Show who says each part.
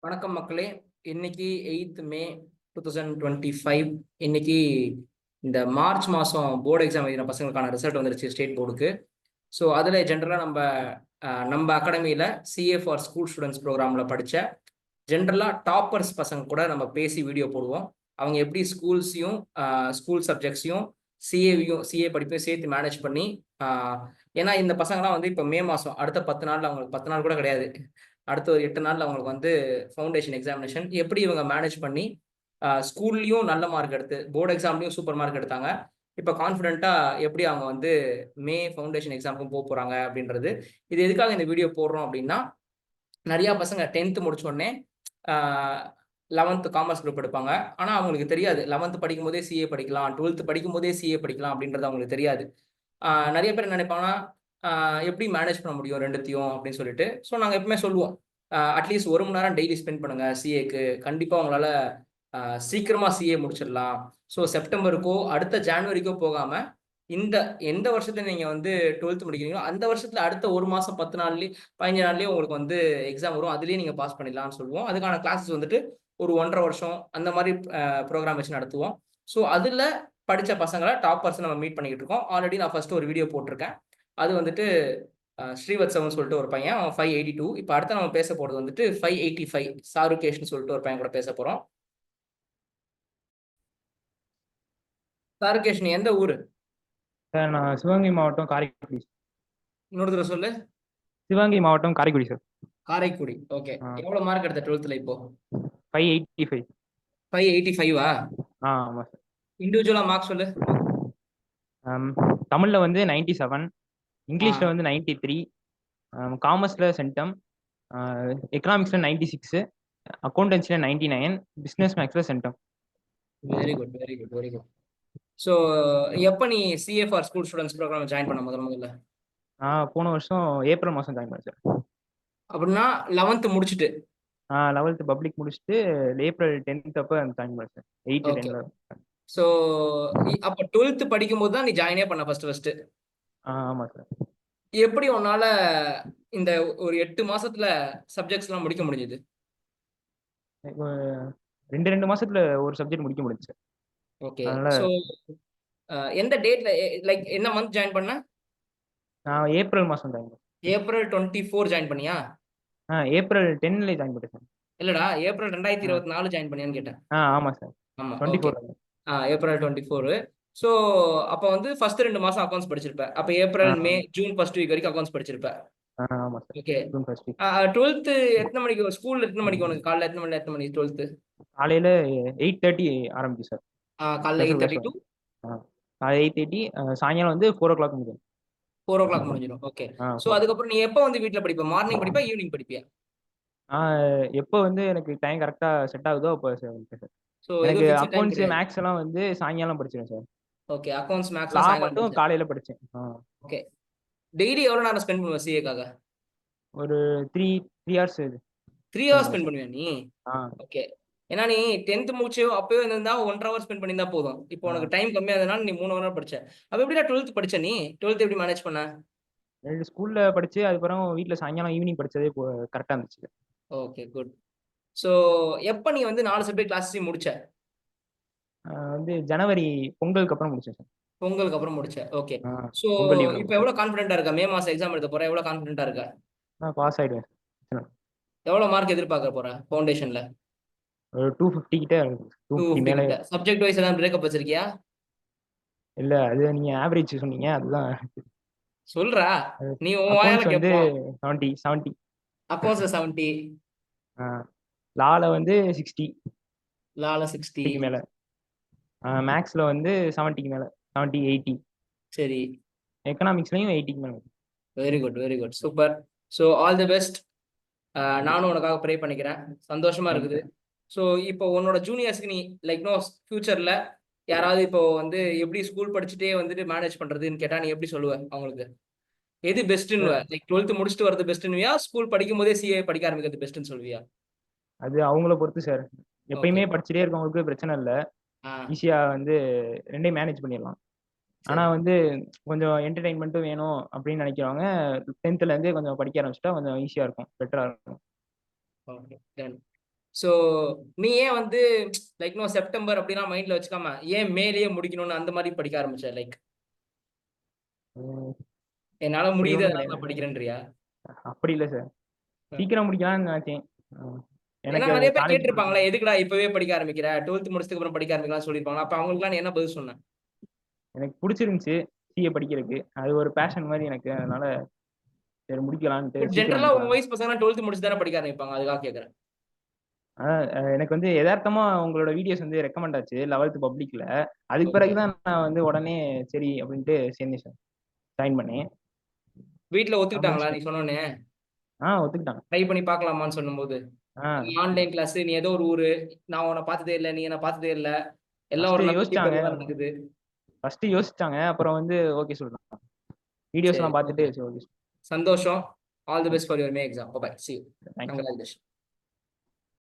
Speaker 1: வணக்கம் மக்களே. இன்னைக்கு 8th மே 2025. இன்னைக்கு இந்த மார்ச் மாதம் போர்டு எக்ஸாம் எழுதின பசங்களுக்கான ரிசல்ட் வந்துருச்சு ஸ்டேட் போர்டுக்கு. ஸோ அதில் ஜென்ரலாக நம்ம அகாடமியில் சிஏ ஃபார் ஸ்கூல் ஸ்டூடெண்ட்ஸ் ப்ரோக்ராமில் படித்த ஜென்ரலாக டாப்பர்ஸ் பசங்க கூட நம்ம பேசி வீடியோ போடுவோம். அவங்க எப்படி ஸ்கூல் சப்ஜெக்ட்ஸையும் சிஏ படிப்பையும் சேர்த்து மேனேஜ் பண்ணி, ஏன்னா இந்த பசங்களாம் வந்து இப்போ மே மாதம் அடுத்த 10 நாளில், அவங்களுக்கு 10 நாள் கூட கிடையாது, அடுத்த ஒரு 8 நாளில் அவங்களுக்கு வந்து ஃபவுண்டேஷன் எக்ஸாமினேஷன். எப்படி இவங்க மேனேஜ் பண்ணி ஸ்கூல்லையும் நல்ல மார்க் எடுத்து போர்டு எக்ஸாம்லையும் சூப்பர் மார்க் எடுத்தாங்க, இப்போ கான்ஃபிடென்ட்டாக எப்படி அவங்க வந்து மே ஃபவுண்டேஷன் எக்ஸாமுக்கும் போக போகிறாங்க அப்படின்றது. இது எதுக்காக இந்த வீடியோ போடுறோம் அப்படின்னா, நிறையா பசங்க 10th முடிச்ச உடனே 11th காமர்ஸ் குரூப் எடுப்பாங்க. ஆனால் அவங்களுக்கு தெரியாது 11th படிக்கும் போதே சிஏ படிக்கலாம், 12th படிக்கும் போதே சிஏ படிக்கலாம் அப்படின்றது அவங்களுக்கு தெரியாது. நிறைய பேர் என்ன நினைப்பாங்கன்னா, எப்படி மேனேஜ் பண்ண முடியும் ரெண்டுத்தையும் அப்படின்னு சொல்லிட்டு. ஸோ நாங்கள் எப்பவுமே சொல்லுவோம், அட்லீஸ்ட் 1 மணி நேரம் டெய்லி ஸ்பெண்ட் பண்ணுங்க சிஏக்கு. கண்டிப்பாக உங்களால் சீக்கிரமாக சிஏ முடிச்சிடலாம். ஸோ செப்டம்பருக்கோ அடுத்த ஜான்வரிக்கோ போகாமல், எந்த வருஷத்துல நீங்கள் வந்து 12th முடிக்கிறீங்களோ அந்த வருஷத்தில் அடுத்த 1 மாதம் 10 நாள்லேயே 15 நாள்லேயே உங்களுக்கு வந்து எக்ஸாம் வரும். அதுலேயே நீங்கள் பாஸ் பண்ணிடலாம்னு சொல்லுவோம். அதுக்கான கிளாஸஸ் வந்துட்டு ஒரு 1.5 வருஷம் அந்த மாதிரி ப்ரோக்ராம் வச்சு நடத்துவோம். ஸோ அதில் படித்த பசங்களை டாப்பர்ஸ் நம்ம மீட் பண்ணிக்கிட்டு இருக்கோம். ஆல்ரெடி நான் ஃபர்ஸ்ட் ஒரு வீடியோ போட்டிருக்கேன். அது வந்துட்டு ஸ்ரீவத்சவன் சொல்லிட்டு ஒரு பையன், அவன் 582. இப்போ அடுத்த நம்ம பேச போகிறது வந்துட்டு 585 சாருகேஷ்னு சொல்லிட்டு ஒரு பையன் கூட பேச போகிறோம். சாருகேஷ், நீ எந்த ஊர்?
Speaker 2: சார், நான் சிவகங்கை மாவட்டம் காரைக்குடி.
Speaker 1: இன்னொரு தடவை சொல்லு.
Speaker 2: சிவகங்கை மாவட்டம் காரைக்குடி சார்.
Speaker 1: காரைக்குடி. ஓகே. எவ்வளவு மார்க் எடுத்த 12th இப்போ?
Speaker 2: 585.
Speaker 1: 585-ஆ?
Speaker 2: ஆமாம் சார்.
Speaker 1: இண்டிவிஜுவலா மார்க் சொல்லு.
Speaker 2: தமிழ்ல வந்து 97, இங்கிலீஷ்ல வந்து 93, காமர்ஸ்ல சென்டம், எக்கனாமிக்ஸ்ல 96, அக்கௌண்டன்சில 99, பிசினஸ் மேக்ஸ்ல centum.
Speaker 1: Very good, very good, very good. So எப்போ நீ CA for school students program join பண்ண முதல்ல?
Speaker 2: போன வருஷம் ஏப்ரல் மாதம் ஜாயின் பண்ணேன் சார்.
Speaker 1: அப்படின்னா 11th முடிச்சுட்டு?
Speaker 2: 11th பப்ளிக் முடிச்சுட்டு ஏப்ரல் 10th அப்போ ஜாயின் பண்ணேன் sir. 8th
Speaker 1: okay.
Speaker 2: 10th.
Speaker 1: So அப்போ 12th படிக்கும்போது தான் நீ ஜாயினே பண்ண ஃபர்ஸ்ட்?
Speaker 2: ஆமாம் சார்.
Speaker 1: எப்படி உன்னால இந்த ஒரு 8 மாசத்துல சப்ஜெக்ட்ஸ்லாம் முடிக்க முடிஞ்சது?
Speaker 2: 2 மாசத்துல ஒரு சப்ஜெக்ட் முடிக்க முடிஞ்சு சார்.
Speaker 1: ஓகே.
Speaker 2: அதனால
Speaker 1: ஸோ எந்த டேட்ல, லைக் என்ன மந்த் ஜாயின் பண்ண?
Speaker 2: நான் ஏப்ரல் மாதம் ஜாயின் பண்ணேன்.
Speaker 1: ஏப்ரல் 24 ஜாயின் பண்ணியா?
Speaker 2: ஏப்ரல் 10ல ஜாயின் பண்ணிட்டேன் சார்.
Speaker 1: இல்லடா, ஏப்ரல் 2024 ஜாயின் பண்ணியான்னு கேட்டேன்.
Speaker 2: ஆமாம் சார்.
Speaker 1: ஆமா, ஓகே.
Speaker 2: 24.
Speaker 1: ஏப்ரல் 24. ஸோ அப்போ வந்து ஃபர்ஸ்ட் 2 மாசம் அக்கௌண்ட்ஸ் படிச்சிருப்ப. அப்போ ஏப்ரல், மே, ஜூன் ஃபர்ஸ்ட் வீக் வரைக்கும் அக்கௌண்ட்ஸ் படிச்சிருப்ப.
Speaker 2: ஆமாம் sir.
Speaker 1: Okay.
Speaker 2: June first week.
Speaker 1: 12th எத்தனை மணிக்கு ஸ்கூல்ல? எத்தனை மணிக்கு உனக்கு? காலைல எத்தனை மணி 12th?
Speaker 2: காலையில் 8:30 ஆரம்பிச்சு சார்.
Speaker 1: காலைல 8:30 to
Speaker 2: காலை 8:30, சாயங்காலம் வந்து 4 o'clock முடியும்.
Speaker 1: 4 o'clock முடிஞ்சிடும். ஓகே. ஸோ அதுக்கப்புறம் நீ எப்போ வந்து வீட்டில் படிப்ப? மார்னிங் படிப்பா, ஈவினிங் படிப்பியா?
Speaker 2: எப்போ வந்து எனக்கு டைம் கரெக்டாக செட் ஆகுதோ அப்போ சார்.
Speaker 1: ஸோ
Speaker 2: எனக்கு
Speaker 1: எதுவும் ஃபிக்ஸ்ட் டைம்
Speaker 2: அக்கௌண்ட்ஸ்
Speaker 1: கிடையாது?
Speaker 2: மேக்ஸ் எல்லாம் வந்து சாயங்காலம் படிச்சிடும் சார்.
Speaker 1: ஓகே. அக்கௌண்ட்ஸ்
Speaker 2: லா
Speaker 1: மேக்ஸ்லாம் சாயங்காலம்
Speaker 2: மட்டும்
Speaker 1: படிச்சேன்.
Speaker 2: காலையில் படித்தேன்.
Speaker 1: ஓகே. டெய்லி எவ்வளோ நேரம் ஸ்பெண்ட் பண்ணுவ சிஏக்காக?
Speaker 2: ஒரு 3 ஹவர்ஸ்.
Speaker 1: 3 hours ஸ்பெண்ட் பண்ணுவியா நீ?
Speaker 2: ஆ
Speaker 1: ஓகே. ஏன்னா நீ 10th முடிச்சு அப்பவே இருந்தா 1.5 hours ஸ்பெண்ட் பண்ணியிருந்தா போதும். இப்போ உனக்கு டைம் கம்மியா இருந்தனால நீ 3 hour படிச்ச. அப்ப எப்படிடா 12th படிச்ச நீ? 12th எப்படி மேனேஜ் பண்ண?
Speaker 2: ஸ்கூலில் படித்து அதுக்கப்புறம் வீட்டில் சாயங்காலம் ஈவினிங் படித்ததே கரெக்டாக இருந்துச்சு.
Speaker 1: Okay, good. ஸோ எப்போ நீ வந்து 4 சப்ஜெக்ட் கிளாஸையும் முடிச்ச?
Speaker 2: வந்து ஜனவரி பொங்கலுக்கு அப்புறம் முடிச்சேன் சார்.
Speaker 1: பொங்கலுக்கு அப்புறம் முடிச்ச. ஓகே. ஸோ
Speaker 2: பொங்கல் லீவ்ல
Speaker 1: இப்போ எவ்வளோ கான்ஃபிடென்ட்டா இருக்க? மே மாசம் எக்ஸாம் எழுத போற, எவ்வளோ கான்ஃபிடென்ட்டா இருக்க?
Speaker 2: பாஸ் ஆயிடுவேன்.
Speaker 1: எவ்வளோ மார்க் எதிர்பார்க்க போற ஃபவுண்டேஷன்ல?
Speaker 2: ஒரு 250 கிட்ட. 250
Speaker 1: 250
Speaker 2: மேலே.
Speaker 1: கிட்ட. சப்ஜெக்ட் வைஸ் எல்லாம் பிரேக்கப் வச்சிருக்கியா?
Speaker 2: இல்ல, அது நீங்க ஆவரேஜ் சொன்னீங்க, அதுதான்.
Speaker 1: சொல்றா, நீ உன் வாயால
Speaker 2: அக்கௌண்ட்ஸ் வந்து
Speaker 1: கேட்போம்.
Speaker 2: 70.
Speaker 1: அக்கௌண்ட்ஸ்ல 70.
Speaker 2: லால வந்து 60.
Speaker 1: லால 60
Speaker 2: மேல. மேக்ஸ்ல வந்து 70 மேல. 70 80.
Speaker 1: சரி.
Speaker 2: எக்கனாமிக்ஸ்லயும் 80 மேல.
Speaker 1: Very good, very good, super. So all the best. நானும் உனக்காக ப்ரே பண்ணிக்கிறேன். சந்தோஷமா இருக்குது. ஸோ இப்போ உன்னோட ஜூனியர்ஸ்க்கு நீ லைக் ஃபியூச்சர்ல யாராவது இப்போ வந்து எப்படி ஸ்கூல் படிச்சுட்டே வந்துட்டு மேனேஜ் பண்றதுன்னு கேட்டா நீ எப்படி சொல்லுவ அவங்களுக்கு? எது பெஸ்ட்னுவ? லைக் 12th முடிச்சுட்டு வரது பெஸ்ட்னுவியா, ஸ்கூல் படிக்கும் போதே சிஏ படிக்க ஆரம்பிக்கிறது பெஸ்ட்னு சொல்லுவியா?
Speaker 2: அது அவங்கள பொறுத்து சார். எப்பயுமே படிச்சுட்டே இருக்கவங்களுக்கு பிரச்சனை இல்லை, ஈஸியா வந்து ரெண்டையும் மேனேஜ் பண்ணிடலாம். ஆனா வந்து கொஞ்சம் என்டர்டைன்மெண்ட்டும் வேணும் அப்படின்னு நினைக்கிறவங்க 10th இருந்தே கொஞ்சம் படிக்க ஆரம்பிச்சுட்டா கொஞ்சம் ஈஸியா இருக்கும், பெட்டரா இருக்கும்.
Speaker 1: Okay, ton. ஸோ நீ ஏன் வந்து லைக் நோ செப்டம்பர் அப்படிலாம் மைண்ட்ல வச்சுக்காம ஏன் மேலேயே முடிக்கணும்னு அந்த மாதிரி படிக்க ஆரம்பிச்ச? லைக் என்னால
Speaker 2: அப்படி
Speaker 1: முடியுது
Speaker 2: ஒண்ணும்
Speaker 1: அதனால
Speaker 2: கிடையாது.
Speaker 1: நான் படிக்கிறேன்றியா?
Speaker 2: அப்படி இல்ல சார். சீக்கிரம் முடிக்கலாம்னு நினைச்சேன்.
Speaker 1: ஏன்னா
Speaker 2: எனக்கு அது
Speaker 1: நிறைய பேர்
Speaker 2: காலேஜ்
Speaker 1: கேட்டிருப்பாங்களா, எதுக்குடா இப்பவே படிக்க ஆரம்பிக்கிற, 12th முடிச்சதுக்கு அப்புறம் படிக்க ஆரம்பிக்கலாம் சொல்லியிருப்பாங்க. அப்ப அவங்களுக்குலாம் நீ என்ன பதில் சொன்ன?
Speaker 2: எனக்கு பிடிச்சிருந்துச்சு சிஏ படிக்கிறதுக்கு. அது ஒரு பேஷன் மாதிரி எனக்கு. அதனால சரி முடிக்கலான்ட்டு
Speaker 1: பட்
Speaker 2: சீக்கிரம்
Speaker 1: ஜென்ரலா உங்க
Speaker 2: முடிக்கலாம்.
Speaker 1: வயசு பசங்க 12th முடிச்சு தானே படிக்க ஆரம்பிப்பாங்க, அதுக்காக கேட்கறேன்.
Speaker 2: எனக்கு வந்து யதார்த்தமா உங்களோட வீடியோஸ் வந்து ரெக்கமெண்ட் ஆச்சு 11th பப்ளிக்ல. அதுக்கு
Speaker 1: ஓகே.
Speaker 2: பிறகுதான் நான் வந்து உடனே சரி அப்படின்ட்டு சேர்ந்தேன் சார். ஜாயின் பண்ணேன்.
Speaker 1: வீட்ல
Speaker 2: நான்
Speaker 1: ஒத்துக்கிட்டாங்களா நீ
Speaker 2: முடிச்சிட்டேன்.
Speaker 1: சொன்னோன்னே?
Speaker 2: ஒத்துக்கிட்டாங்க.
Speaker 1: ட்ரை பண்ணி பார்க்கலாமான்னு சொல்லும்போது
Speaker 2: ஆ
Speaker 1: ஆன்லைன் கிளாஸ், நீ ஏதோ ஒரு ஊரு, நான் உன்னை பார்த்ததே இல்லை, நீ என்ன பார்த்ததே இல்லை, எல்லாம்
Speaker 2: ஃபர்ஸ்ட்
Speaker 1: ஒரு நம்பிக்கை
Speaker 2: யோசிச்சாங்க.
Speaker 1: பேர்ல தான் நடக்குது.
Speaker 2: அப்புறம் வந்து ஓகே சொல்றாங்க. வீடியோஸ்
Speaker 1: சரி,
Speaker 2: எல்லாம் பார்த்துட்டு
Speaker 1: ஓகே,
Speaker 2: சரி ஓகே.
Speaker 1: சந்தோஷம். All the best for your May exam. Bye, see you.
Speaker 2: Thanks.
Speaker 1: Congratulations.